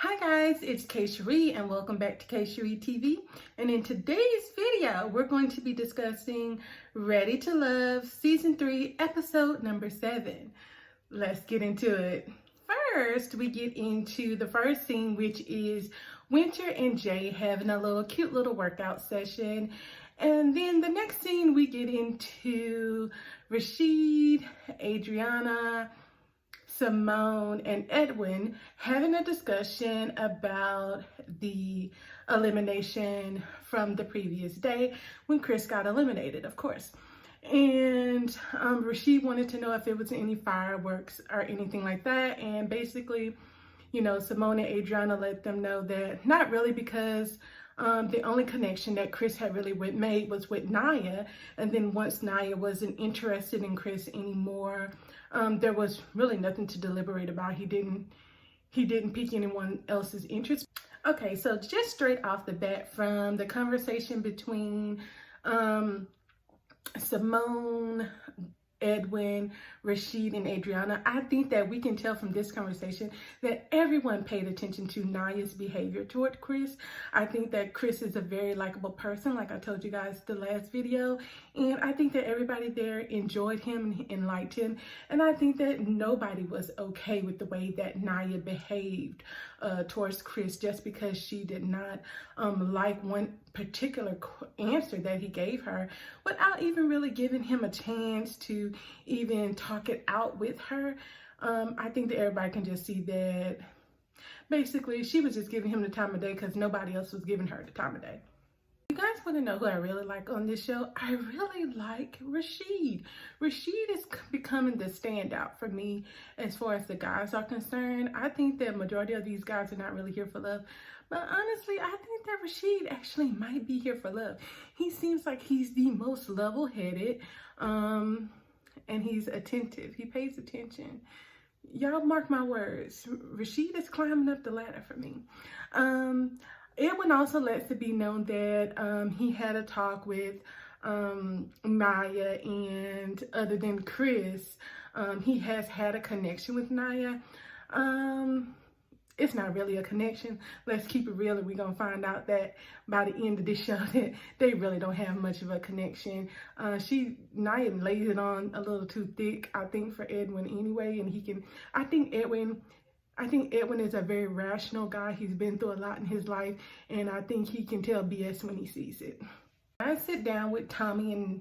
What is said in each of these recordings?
Hi guys, it's K.Cherie and welcome back to K.CherieTV. And in today's video, we're going to be discussing Ready to Love Season 3, Episode number 7. Let's get into it. First, we get into the first scene, which is Winter and Jay having a cute little workout session. And then the next scene, we get into Rashid, Adriana, Simone, and Edwin having a discussion about the elimination from the previous day when Chris got eliminated, of course. And Rashid wanted to know if there was any fireworks or anything like that. And basically, Simone and Adriana let them know that not really, because the only connection that Chris had really made was with Naya. And then once Naya wasn't interested in Chris anymore, there was really nothing to deliberate about. He didn't pique anyone else's interest. Okay, so just straight off the bat from the conversation between Simone, Edwin, Rashid, and Adriana, I think that we can tell from this conversation that everyone paid attention to Naya's behavior toward Chris. I think that Chris is a very likable person, like I told you guys the last video, and I think that everybody there enjoyed him and liked him, and I think that nobody was okay with the way that Naya behaved towards Chris just because she did not like one particular answer that he gave her without even really giving him a chance to even talk it out with her. I think that everybody can just see that basically she was just giving him the time of day because nobody else was giving her the time of day. You guys want to know who I really like on this show? I really like Rashid. Rashid is becoming the standout for me as far as the guys are concerned. I think that majority of these guys are not really here for love. But honestly, I think that Rashid actually might be here for love. He seems like he's the most level-headed, and he's attentive. He pays attention. Y'all mark my words. Rashid is climbing up the ladder for me. Edwin also lets it be known that he had a talk with Naya, and other than Chris, he has had a connection with Naya. It's not really a connection. Let's keep it real, and we're going to find out that by the end of this show that they really don't have much of a connection. Naya lays it on a little too thick, I think, for Edwin anyway, and I think Edwin is a very rational guy. He's been through a lot in his life, and I think he can tell BS when he sees it. I sit down with Tommy and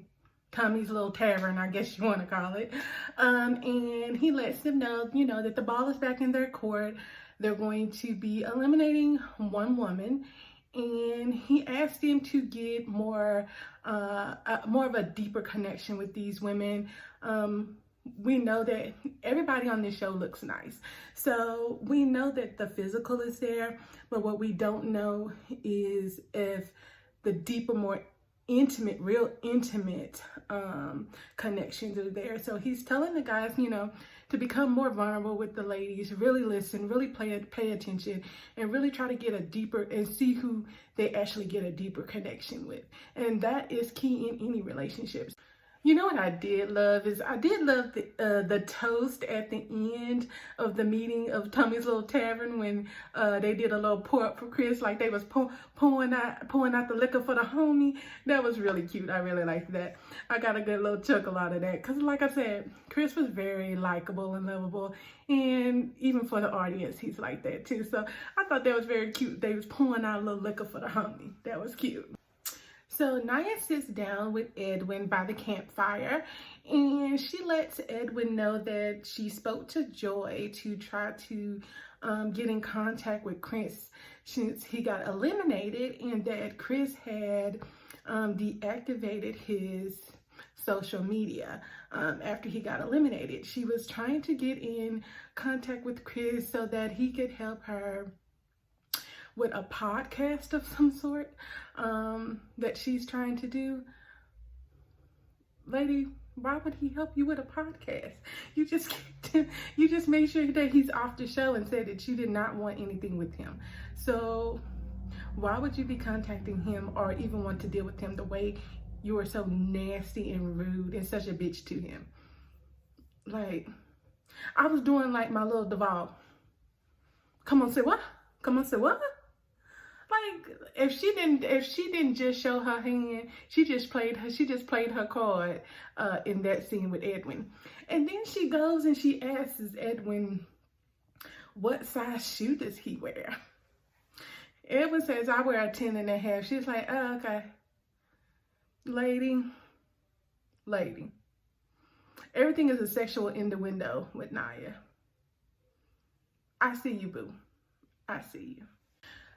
Tommy's little tavern, I guess you want to call it, and he lets them know, that the ball is back in their court. They're going to be eliminating one woman, and he asked them to get more of a deeper connection with these women. We know that everybody on this show looks nice. So we know that the physical is there, but what we don't know is if the deeper, more intimate, real intimate connections are there. So he's telling the guys, to become more vulnerable with the ladies, really listen, really pay attention, and really try to get a deeper, and see who they actually get a deeper connection with. And that is key in any relationships. You know what I did love is I did love the toast at the end of the meeting of Tommy's little tavern when they did a little pour up for Chris, like they was pouring out the liquor for the homie. That was really cute. I really liked that. I got a good little chuckle out of that because, like I said, Chris was very likable and lovable, and even for the audience, he's like that too. So I thought that was very cute. They was pouring out a little liquor for the homie. That was cute. So Naya sits down with Edwin by the campfire, and she lets Edwin know that she spoke to Joy to try to get in contact with Chris since he got eliminated, and that Chris had deactivated his social media after he got eliminated. She was trying to get in contact with Chris so that he could help her with a podcast of some sort that she's trying to do. Lady, why would he help you with a podcast? You just made sure that he's off the show and said that you did not want anything with him. So why would you be contacting him or even want to deal with him the way you were so nasty and rude and such a bitch to him? Like, I was doing like my little Duvall. Come on, say what? Come on, say what? Like, if she didn't just show her hand, she just played her card in that scene with Edwin. And then she goes and she asks Edwin, what size shoe does he wear? Edwin says, I wear a 10.5. She's like, oh, okay. Lady. Everything is a sexual innuendo with Naya. I see you, boo. I see you.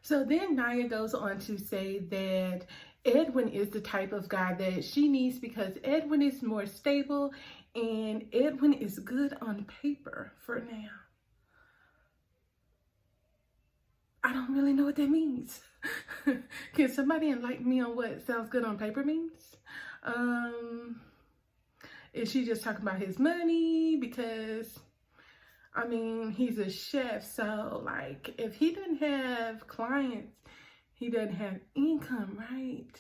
So then Naya goes on to say that Edwin is the type of guy that she needs because Edwin is more stable and Edwin is good on paper for now. I don't really know what that means. Can somebody enlighten me on what sounds good on paper means? Is she just talking about his money? Because I mean, he's a chef, so like if he doesn't have clients, he doesn't have income, right?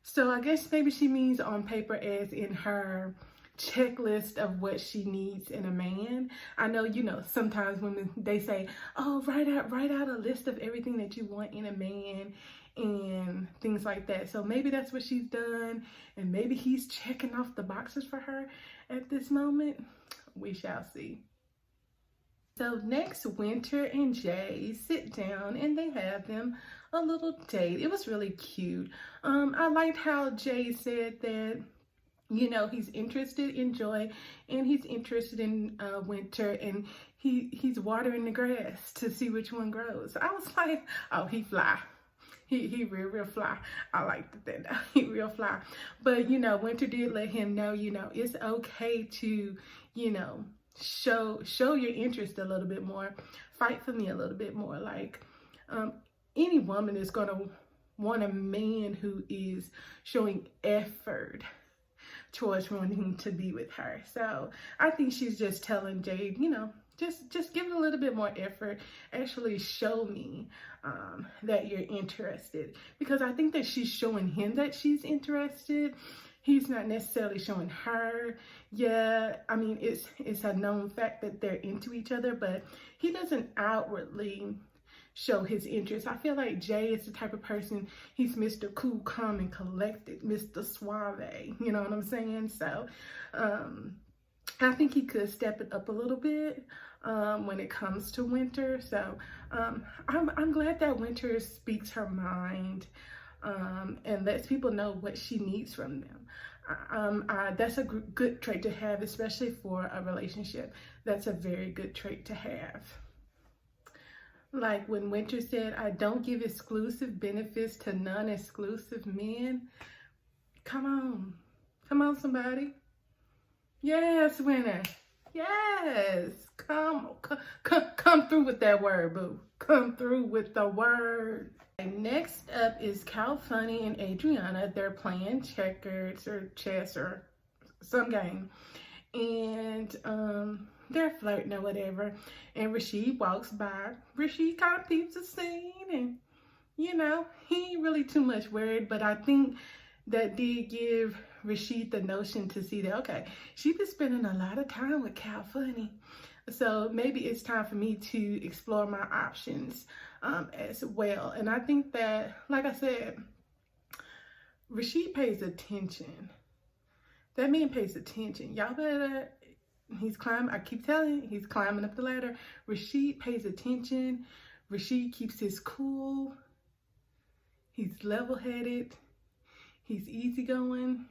So I guess maybe she means on paper as in her checklist of what she needs in a man. I know, you know, sometimes when they say, oh, write out a list of everything that you want in a man and things like that. So maybe that's what she's done, and maybe he's checking off the boxes for her at this moment. We shall see. So next, Winter and Jay sit down and they have them a little date. It was really cute. I liked how Jay said that, you know, he's interested in Joy and he's interested in Winter, and he's watering the grass to see which one grows. I was like, oh, he fly. He real fly. I liked that. He real fly. But, you know, Winter did let him know, you know, it's okay to, you know, show your interest a little bit more. Fight for me a little bit more. Like, any woman is going to want a man who is showing effort towards wanting to be with her. So I think she's just telling Jade, you know, just give it a little bit more effort. Actually show me that you're interested, because I think that she's showing him that she's interested. He's not necessarily showing her. Yeah, I mean, it's a known fact that they're into each other, but he doesn't outwardly show his interest. I feel like Jay is the type of person, he's Mr. Cool, Calm, and Collected, Mr. Suave, you know what I'm saying? So I think he could step it up a little bit when it comes to Winter. So I'm glad that Winter speaks her mind and lets people know what she needs from them. That's a good trait to have, especially for a relationship. That's a very good trait to have. Like when Winter said, I don't give exclusive benefits to non-exclusive men. Come on, somebody. Yes, Winter. Yes, come through with that word, boo. Come through with the word. Next up is Cal Funny and Adriana. They're playing checkers or chess or some game, and they're flirting or whatever. And Rashid walks by. Rashid kind of peeps the scene, and you know, he ain't really too much worried, but I think that did give Rashid the notion to see that, okay, she's been spending a lot of time with Cal Funny, so maybe it's time for me to explore my options as well. And I think that, like I said, Rashid pays attention. That man pays attention. Y'all better, he's climbing, I keep telling you, he's climbing up the ladder. Rashid pays attention. Rashid keeps his cool. He's level-headed. He's easygoing.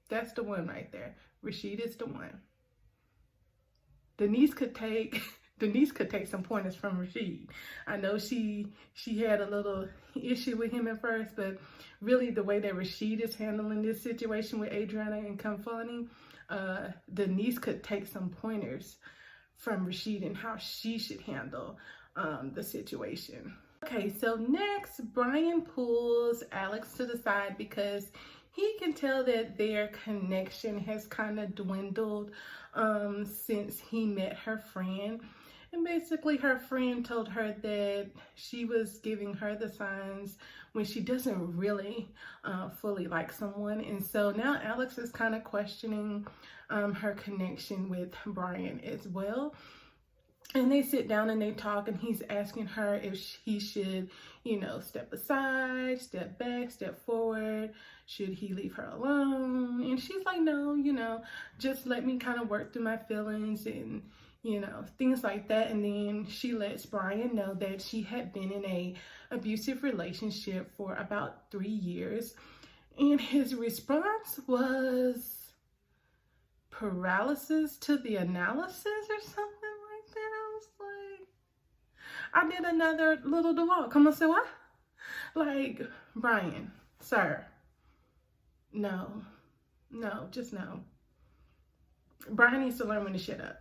That's the one right there. Rashid is the one. Denise could take some pointers from Rashid. I know she had a little issue with him at first, but really the way that Rashid is handling this situation with Adriana and Funny, Denise could take some pointers from Rashid and how she should handle the situation. Okay, so next, Brian pulls Alex to the side because he can tell that their connection has kind of dwindled since he met her friend. And basically her friend told her that she was giving her the signs when she doesn't really fully like someone. And so now Alex is kind of questioning her connection with Brian as well. And they sit down and they talk, and he's asking her if he should, you know, step aside, step back, step forward. Should he leave her alone? And she's like, no, you know, just let me kind of work through my feelings and, you know, things like that. And then she lets Brian know that she had been in a abusive relationship for about 3 years. And his response was paralysis to the analysis or something like that. I was like, I did another little DeWalt. Come on, say what? Like, Brian, sir, no, just no. Brian needs to learn when to shut up.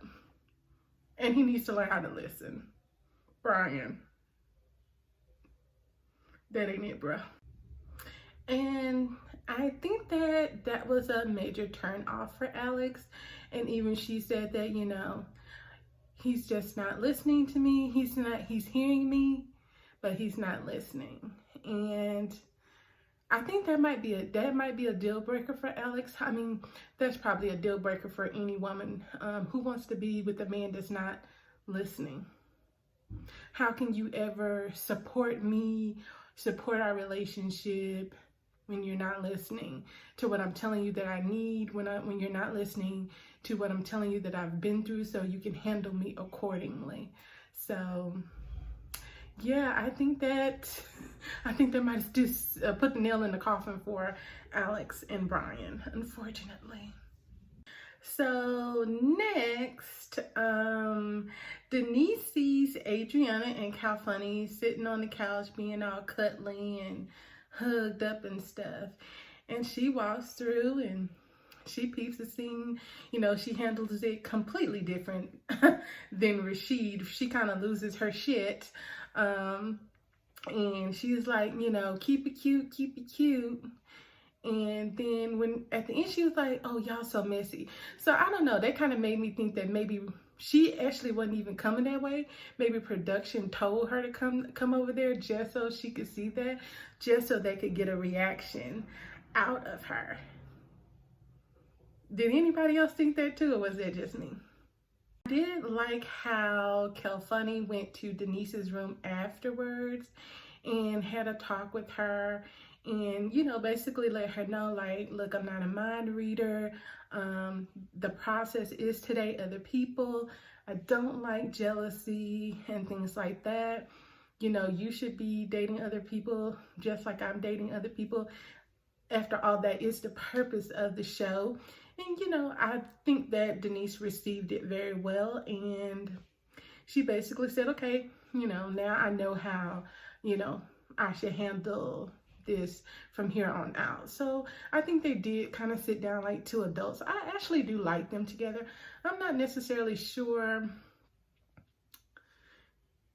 And he needs to learn how to listen. Brian, that ain't it, bro. And I think that was a major turn off for Alex. And even she said that, you know, he's just not listening to me. He's hearing me, but he's not listening. And I think that might be a deal breaker for Alex. I mean, that's probably a deal breaker for any woman who wants to be with a man that's not listening. How can you ever support me, support our relationship, when you're not listening to what I'm telling you that I need, when you're not listening to what I'm telling you that I've been through, so you can handle me accordingly? So yeah, I think that might have just put the nail in the coffin for Alex and Brian, unfortunately. So next, Denise sees Adriana and Calfunny sitting on the couch being all cuddly and hugged up and stuff. And she walks through and she peeps the scene. You know, she handles it completely different than Rashid. She kind of loses her shit. And she's like, you know, keep it cute, keep it cute. And then when at the end she was like, oh, y'all so messy. So I don't know, that kind of made me think that maybe she actually wasn't even coming that way. Maybe production told her to come over there just so she could see that, just so they could get a reaction out of her. Did anybody else think that too, or was that just me? I did like how Calfunny went to Denise's room afterwards and had a talk with her. And, you know, basically let her know, like, look, I'm not a mind reader. The process is to date other people. I don't like jealousy and things like that. You know, you should be dating other people just like I'm dating other people. After all, that is the purpose of the show. And, you know, I think that Denise received it very well. And she basically said, okay, you know, now I know how, you know, I should handle this from here on out. So I think they did kind of sit down like two adults. I actually do like them together. I'm not necessarily sure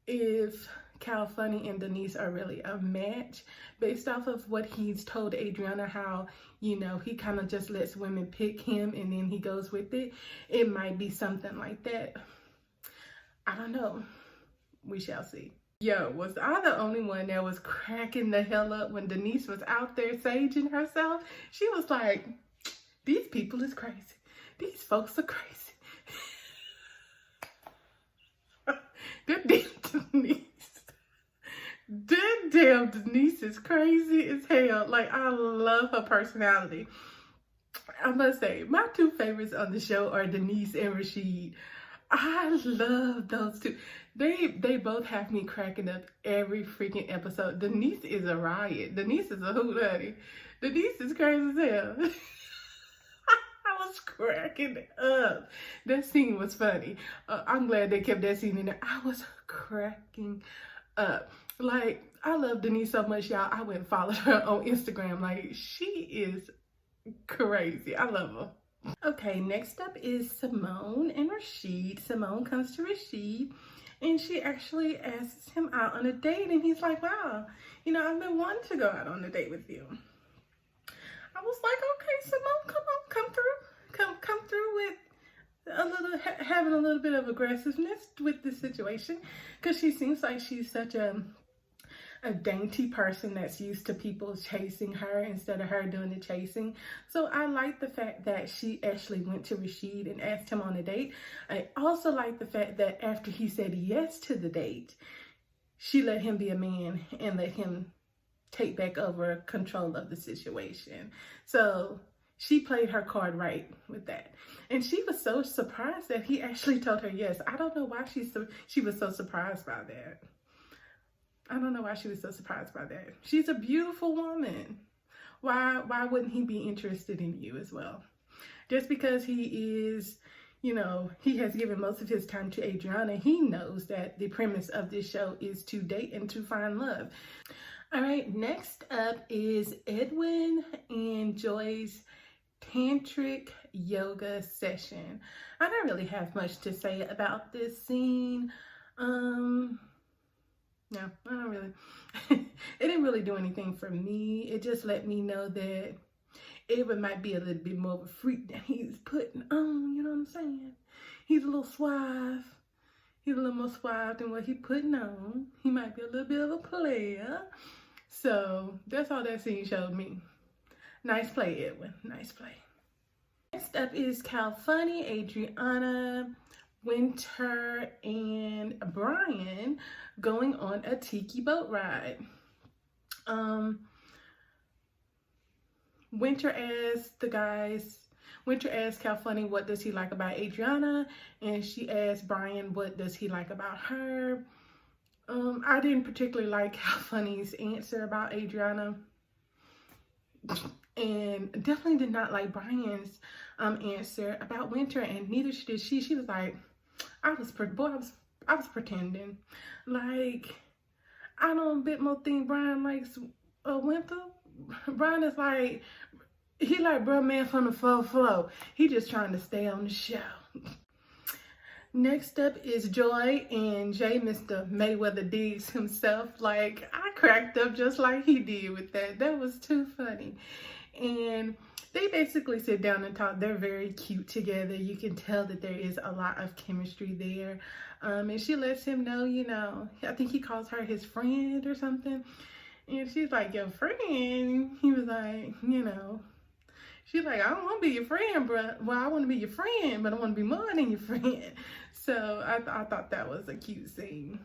if Calfunny and Denise are really a match based off of what he's told Adriana, how, you know, he kind of just lets women pick him and then he goes with it. It might be something like that. I don't know. We shall see. Yo, was I the only one that was cracking the hell up when Denise was out there saging herself? She was like, these people is crazy. These folks are crazy. That damn Denise. That damn Denise is crazy as hell. Like, I love her personality. I must say, my two favorites on the show are Denise and Rashid. I love those two. They both have me cracking up every freaking episode. Denise is a riot. Denise is a hootie. Denise is crazy as hell. I was cracking up. That scene was funny. I'm glad they kept that scene in there. I was cracking up. Like, I love Denise so much, y'all. I went and followed her on Instagram. Like, she is crazy. I love her. Okay, next up is Simone and Rashid. Simone comes to Rashid and she actually asks him out on a date, and he's like, wow, you know, I've been wanting to go out on a date with you. I was like, okay, Simone, come through with having a little bit of aggressiveness with this situation, because she seems like she's such a a dainty person that's used to people chasing her instead of her doing the chasing. So I like the fact that she actually went to Rashid and asked him on a date. I also like the fact that after he said yes to the date, she let him be a man and let him take back over control of the situation. So she played her card right with that. And she was so surprised that he actually told her yes. I don't know why she was so surprised by that. I don't know why she was so surprised by that. She's a beautiful woman. Why wouldn't he be interested in you as well? Just because he is, you know, he has given most of his time to Adriana, he knows that the premise of this show is to date and to find love. All right, next up is Edwin and Joy's tantric yoga session. I don't really have much to say about this scene. No, I don't really. It didn't really do anything for me. It just let me know that Edwin might be a little bit more of a freak than he's putting on, you know what I'm saying? He's a little suave. He's a little more suave than what he's putting on. He might be a little bit of a player. So that's all that scene showed me. Nice play, Edwin. Nice play. Next up is Funny, Adriana, Winter, and Brian going on a tiki boat ride. Winter asked Funny what does he like about Adriana, and she asked Brian what does he like about her. I didn't particularly like Funny's answer about Adriana, and definitely did not like Brian's answer about Winter, and neither did she. She was like, I was pretending. Like, I don't bit more think Brian likes Winter. Brian is like, he like bro man from the flow. He just trying to stay on the show. Next up is Joy and Jay, Mr. Mayweather Diggs himself. Like, I cracked up just like he did with that. That was too funny. And they basically sit down and talk. They're very cute together. You can tell that there is a lot of chemistry there. And she lets him know, you know, I think he calls her his friend or something. And she's like, your friend? He was like, you know. She's like, I don't want to be your friend, bro. Well, I want to be your friend, but I want to be more than your friend. So I thought that was a cute scene.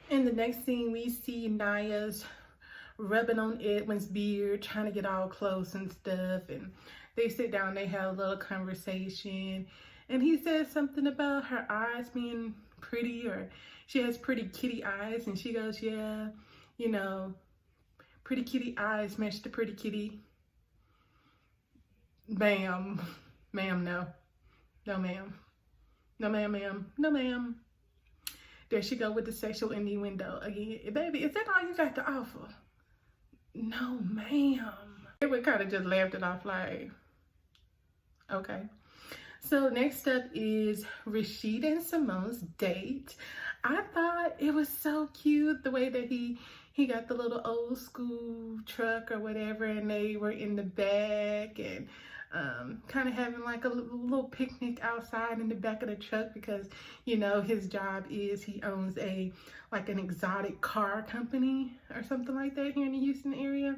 In the next scene, we see Naya's rubbing on Edwin's beard, trying to get all close and stuff. And they sit down, they have a little conversation. And he says something about her eyes being pretty, or she has pretty kitty eyes. And she goes, yeah, you know, pretty kitty eyes match the pretty kitty. Bam. Ma'am, no. No, ma'am. No, ma'am, ma'am. No, ma'am. There she go with the sexual innuendo again. Baby, is that all you got to offer? No, ma'am. Edwin kind of just laughed it off like, okay. So next up is Rashid and Simone's date. I thought it was so cute the way that he got the little old school truck or whatever, and they were in the back and kind of having like a little picnic outside in the back of the truck, because you know his job is he owns an exotic car company or something like that here in the Houston area.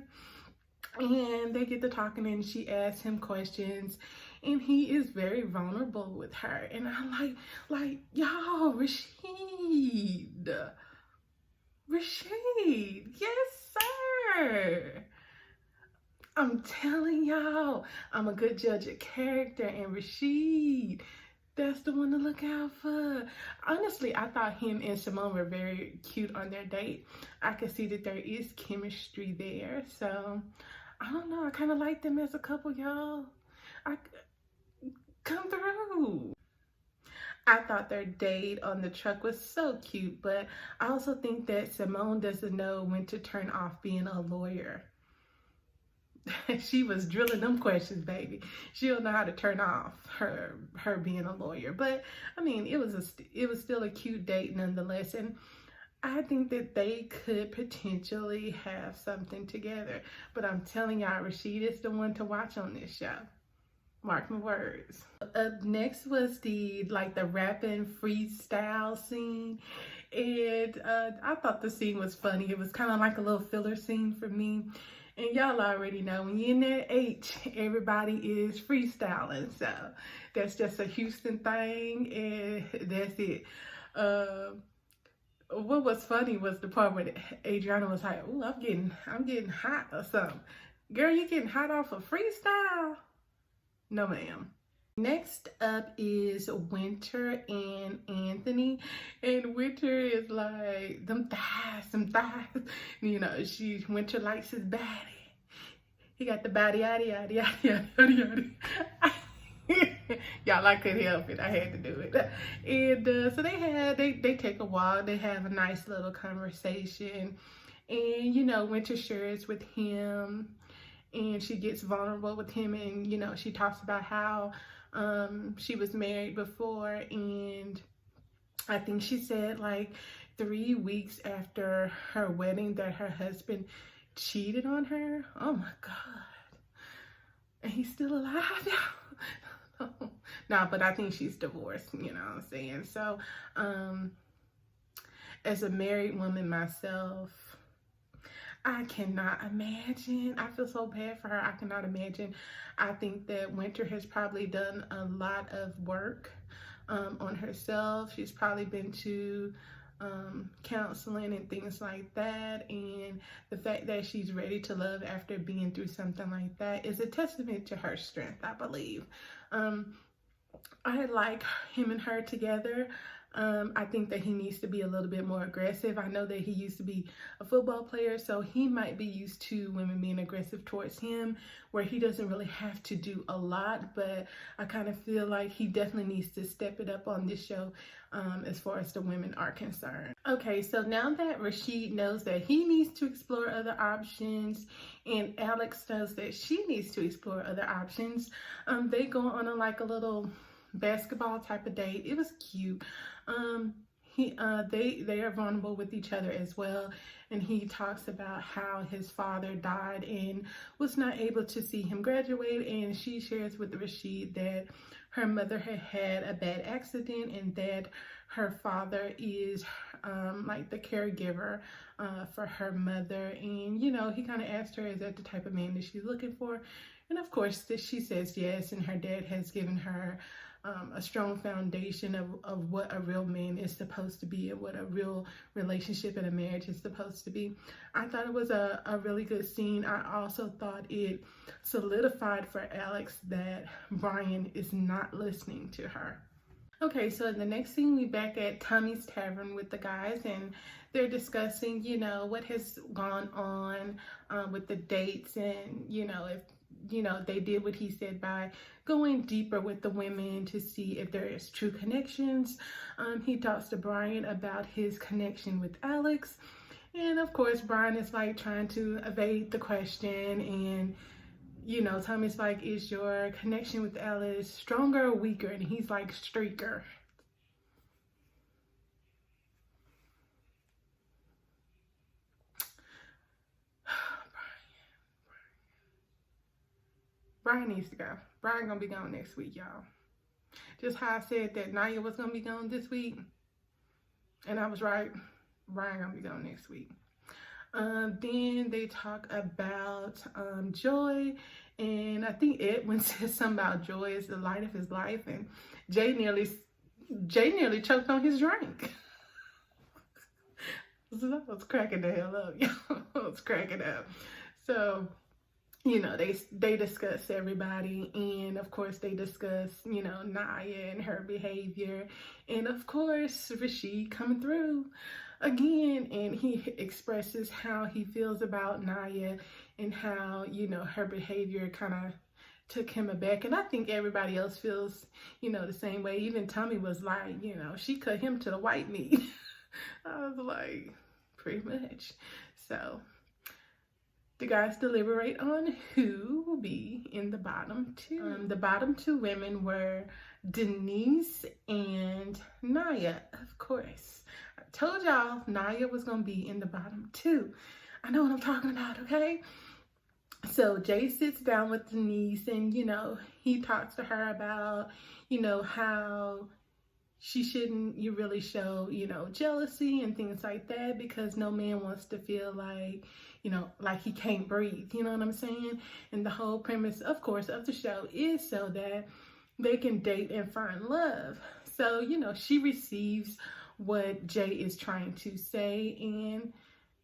And they get to talking and she asks him questions and he is very vulnerable with her. And I like y'all, Rashid, yes sir. I'm telling y'all, I'm a good judge of character, and Rashid, that's the one to look out for. Honestly, I thought him and Simone were very cute on their date. I could see that there is chemistry there. So, I don't know. I kind of like them as a couple, y'all. Come through. I thought their date on the truck was so cute, but I also think that Simone doesn't know when to turn off being a lawyer. She was drilling them questions, baby. She don't know how to turn off her being a lawyer. But I mean, it was still a cute date nonetheless, and I think that they could potentially have something together. But I'm telling y'all, Rashid is the one to watch on this show. Mark my words. Up next was the rapping freestyle scene. And I thought the scene was funny. It was kind of like a little filler scene for me. And y'all already know when you're in that H, everybody is freestyling. So that's just a Houston thing, and that's it. What was funny was the part where Adriana was like, "Ooh, I'm getting hot or something." Girl, you getting hot off of freestyle? No, ma'am. Next up is Winter and Anthony. And Winter is like, them thighs. You know, Winter likes his body. He got the body, yada, yada, yada, yada, yada. Y'all, I couldn't help it. I had to do it. And so they take a walk. They have a nice little conversation. And, you know, Winter shares with him. And she gets vulnerable with him, and you know, she talks about how she was married before, and I think she said like 3 weeks after her wedding that her husband cheated on her. Oh my God. And he's still alive, y'all. Nah, but I think she's divorced, you know what I'm saying? So as a married woman myself, I cannot imagine. I feel so bad for her. I cannot imagine. I think that Winter has probably done a lot of work on herself. She's probably been to counseling and things like that. And the fact that she's ready to love after being through something like that is a testament to her strength, I believe. I like him and her together. I think that he needs to be a little bit more aggressive. I know that he used to be a football player, so he might be used to women being aggressive towards him, where he doesn't really have to do a lot, but I kind of feel like he definitely needs to step it up on this show as far as the women are concerned. Okay, so now that Rashid knows that he needs to explore other options and Alex knows that she needs to explore other options, they go on a little basketball type of date. It was cute. They are vulnerable with each other as well, and he talks about how his father died and was not able to see him graduate, and she shares with Rashid that her mother had a bad accident and that her father is like the caregiver for her mother. And you know, he kind of asked her, is that the type of man that she's looking for? And of course she says yes, and her dad has given her a strong foundation of what a real man is supposed to be and what a real relationship and a marriage is supposed to be. I thought it was a really good scene. I also thought it solidified for Alex that Brian is not listening to her. Okay, so in the next scene, we back at Tommy's Tavern with the guys, and they're discussing, you know, what has gone on with the dates, and, you know, if they did what he said by going deeper with the women to see if there is true connections. He talks to Brian about his connection with Alex. And of course, Brian is like trying to evade the question. And, you know, Tommy's like, is your connection with Alex stronger or weaker? And he's like, streaker. Brian needs to go. Brian gonna be gone next week, y'all. Just how I said that Naya was gonna be gone this week, and I was right. Brian gonna be gone next week. Then they talk about Joy, and I think Edwin says something about Joy is the light of his life, and Jay nearly choked on his drink. So I was cracking the hell up, y'all. I was cracking up. So, you know, they discuss everybody, and of course they discuss, you know, Naya and her behavior, and of course Rashid coming through again, and he expresses how he feels about Naya and how, you know, her behavior kind of took him aback. And I think everybody else feels, you know, the same way. Even Tommy was like, you know, she cut him to the white meat. I was like, pretty much. So the guys deliberate on who will be in the bottom two. The bottom two women were Denise and Naya, of course. I told y'all Naya was going to be in the bottom two. I know what I'm talking about, okay? So Jay sits down with Denise and, he talks to her about, how she shouldn't you really show, jealousy and things like that, because no man wants to feel like, like he can't breathe, you know what I'm saying? And the whole premise, of course, of the show is so that they can date and find love. So, she receives what Jay is trying to say, and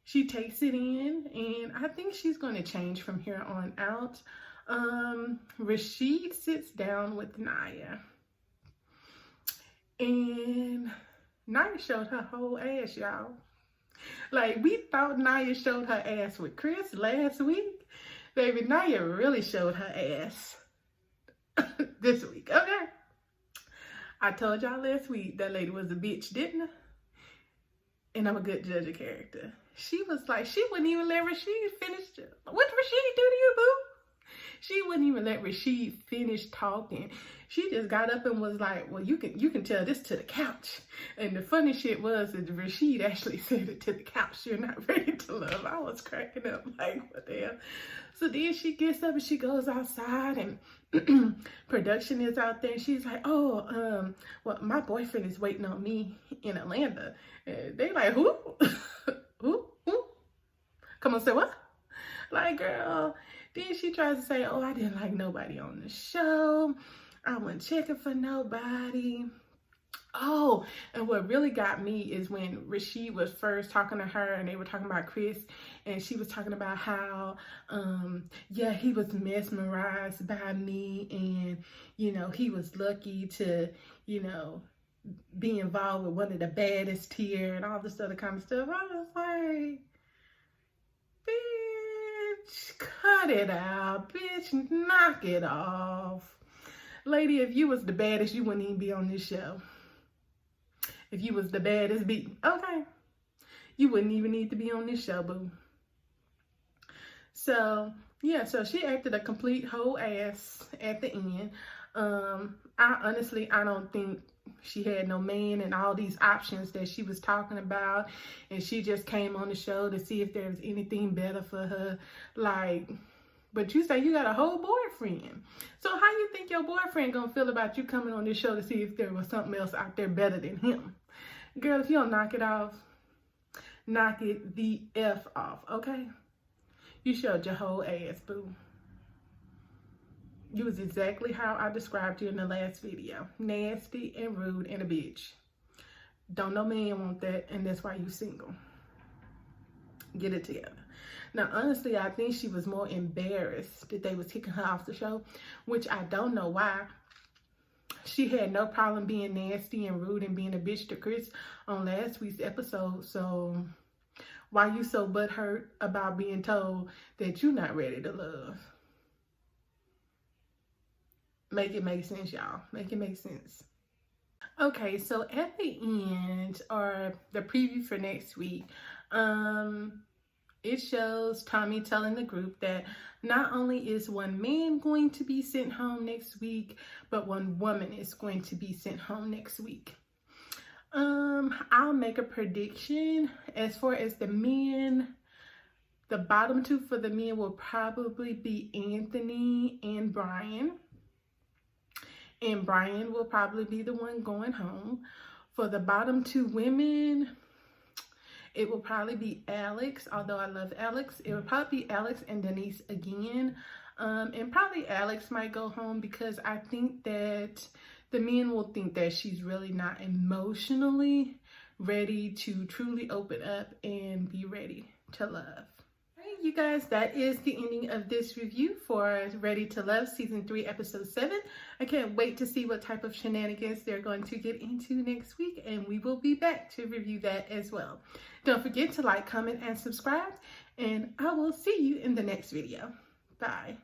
she takes it in, and I think she's going to change from here on out. Rashid sits down with Naya, and Naya showed her whole ass, y'all. Like, we thought Naya showed her ass with Chris last week. Baby, Naya really showed her ass this week, okay? I told y'all last week that lady was a bitch, didn't I? And I'm a good judge of character. She was like, she wouldn't even let Rashid finish. What did Rashid do to you, boo? She wouldn't even let Rashid finish talking. She just got up and was like, well, you can tell this to the couch. And the funny shit was that Rashid actually said it to the couch. You're not ready to love. I was cracking up like, what the hell? So then she gets up and she goes outside, and production is out there. And she's like, oh, well, my boyfriend is waiting on me in Atlanta. And they like, who? Who? Come on, say what? Like, girl. Then she tries to say, oh, I didn't like nobody on the show. I wasn't checking for nobody. Oh, and what really got me is when Rashid was first talking to her and they were talking about Chris, and she was talking about how, yeah, he was mesmerized by me, and, he was lucky to, be involved with one of the baddest here and all this other kind of stuff. I was like, bitch, cut it out, bitch, knock it off. Lady, if you was the baddest, you wouldn't even be on this show. If you was the baddest beat, okay, you wouldn't even need to be on this show, boo. So, yeah, so she acted a complete whole ass at the end. I don't think she had no man and all these options that she was talking about, and she just came on the show to see if there was anything better for her. Like, but you say you got a whole boyfriend. So how you think your boyfriend gonna feel about you coming on this show to see if there was something else out there better than him? Girl, if you don't knock it off, knock it the F off, okay? You showed your whole ass, boo. You was exactly how I described you in the last video. Nasty and rude and a bitch. Don't no man want that, and that's why you single. Get it together. Now, honestly, I think she was more embarrassed that they was kicking her off the show, which I don't know why. She had no problem being nasty and rude and being a bitch to Chris on last week's episode. So why you so butthurt about being told that you're not ready to love? Make it make sense, y'all. Make it make sense. Okay, so at the end, or the preview for next week, it shows Tommy telling the group that not only is one man going to be sent home next week, but one woman is going to be sent home next week. I'll make a prediction. As far as the men, the bottom two for the men will probably be Anthony and Brian. And Brian will probably be the one going home. For the bottom two women, it will probably be Alex, although I love Alex. It will probably be Alex and Denise again. And probably Alex might go home because I think that the men will think that she's really not emotionally ready to truly open up and be ready to love. You guys, that is the ending of this review for Ready to Love Season 3, Episode 7. I can't wait to see what type of shenanigans they're going to get into next week, and we will be back to review that as well. Don't forget to like, comment, and subscribe, and I will see you in the next video. Bye.